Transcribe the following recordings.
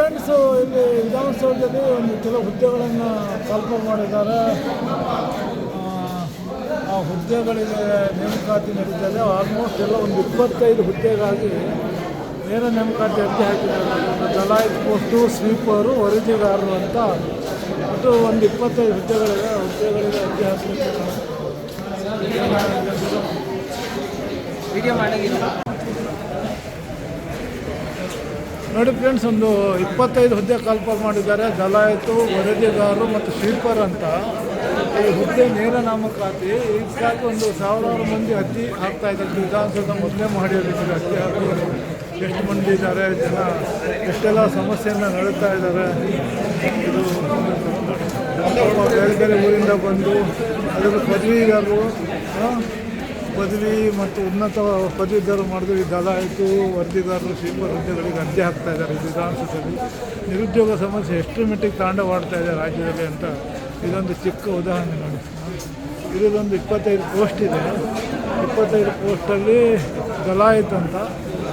Friends, ಇಲ್ಲಿ ವಿಧಾನಸೌಧದಲ್ಲಿ ಒಂದು ಕೆಲವು ಹುದ್ದೆಗಳನ್ನು ಕಲ್ಪನೆ ಮಾಡಿದ್ದಾರೆ. ಆ ಹುದ್ದೆಗಳಿಗೆ ನೇಮಕಾತಿ ನಡೀತದೆ. ಆಲ್ಮೋಸ್ಟ್ ಎಲ್ಲ ಒಂದು 25 ಹುದ್ದೆಗಾಗಿ ನೇರ ನೇಮಕಾತಿ ಅರ್ಜಿ ಹಾಕಿದ್ದಾರೆ. ದಲಾಯಿತ್ ಪೋಸ್ಟು, ಸ್ವೀಪರು, ವರದಿಗಾರರು ಅಂತ ಒಟ್ಟು ಒಂದು 25 ಹುದ್ದೆಗಳಿಗೆ ಅರ್ಜಿ ಹಾಕಬೇಕು. ನೋಡಿ ಫ್ರೆಂಡ್ಸ್, ಒಂದು 25 ಹುದ್ದೆ ಕಲ್ಪನೆ ಮಾಡಿದ್ದಾರೆ. ದಲಾಯಿತು, ವರದಿಗಾರರು ಮತ್ತು ಸ್ವೀಪರ್ ಅಂತ ಈ ಹುದ್ದೆ ನೇರ ನೇಮಕಾತಿ. ಇದಕ್ಕಾಗಿ ಒಂದು 1000 ಮಂದಿ ಅರ್ಜಿ ಹಾಕ್ತಾ ಇದ್ದಾರೆ. ವಿಧಾನಸೌಧ ಮೊದಲೇ ಮಾಡಿದ್ದಾರೆ ಅರ್ಜಿ ಹಾಕೋರು ಎಷ್ಟು ಮಂದಿ ಇದ್ದಾರೆ, ಜನ ಎಷ್ಟೆಲ್ಲ ಸಮಸ್ಯೆಯನ್ನು ನಡೀತಾ ಇದ್ದಾರೆ. ಇದು ಬೇರೆ ಬೇರೆ ಊರಿಂದ ಬಂದು ಅದರ ಪದವೀಧರರು, ಪದವಿ ಮತ್ತು ಉನ್ನತ ಪದವೀಧರರು ಮಾಡಿದ್ರು. ಈ ದಲಾಯಿತು, ವರದಿಗಾರರು, ಸ್ವೀಪರ್ ಹುದ್ದೆಗಳಿಗೆ ಅರ್ಜಿ ಹಾಕ್ತಾ ಇದ್ದಾರೆ. ವಿಧಾನಸೌಧದಲ್ಲಿ ನಿರುದ್ಯೋಗ ಸಮಸ್ಯೆ ಎಷ್ಟು ಮಟ್ಟಿಗೆ ತಾಂಡವಾಡ್ತಾ ಇದೆ ರಾಜ್ಯದಲ್ಲಿ ಅಂತ ಇದೊಂದು ಚಿಕ್ಕ ಉದಾಹರಣೆ ನೋಡಿ. ಇದರೊಂದು 25 ಪೋಸ್ಟ್ ಇದೆ. 25 ಪೋಸ್ಟಲ್ಲಿ ದಲಾಯಿತ್ ಅಂತ,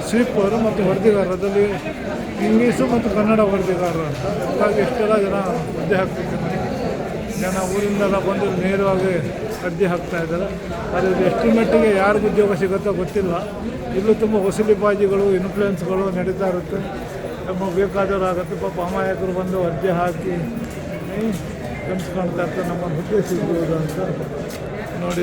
ಸ್ವೀಪರು ಮತ್ತು ವರದಿಗಾರರು, ಅದರಲ್ಲಿ ಇಂಗ್ಲೀಷು ಮತ್ತು ಕನ್ನಡ ವರದಿಗಾರರು ಅಂತ. ಹಾಗಾಗಿ ಎಷ್ಟೆಲ್ಲ ಜನ ಹುದ್ದೆ ಹಾಕ್ತಿದ್ದಾರೆ. ಜನ ಊರಿಂದೆಲ್ಲ ಬಂದು ನೇರವಾಗಿ ಅರ್ಜಿ ಹಾಕ್ತಾ ಇದ್ದಾರೆ. ಆದರೆ ಎಷ್ಟು ಮಟ್ಟಿಗೆ ಯಾರಿಗೂ ಉದ್ಯೋಗ ಸಿಗುತ್ತೋ ಗೊತ್ತಿಲ್ಲ. ಇಲ್ಲೂ ತುಂಬ ವಸೂಲಿಬಾಜಿಗಳು, ಇನ್ಫ್ಲೂಯೆನ್ಸ್ಗಳು ನಡೀತಾ ಇರುತ್ತೆ. ನಮಗೆ ಬೇಕಾದವರು ಆಗುತ್ತೆ. ಪಾಪ ಅಮಾಯಕರು ಬಂದು ಅರ್ಜಿ ಹಾಕಿ ಕನಸು ಕಾಣ್ತಾ ಇರ್ತಾರೆ, ನಮ್ಮನ್ನು ಹುದ್ದೆ ಸಿಗ್ಬೋದು ಅಂತ ನೋಡಿ.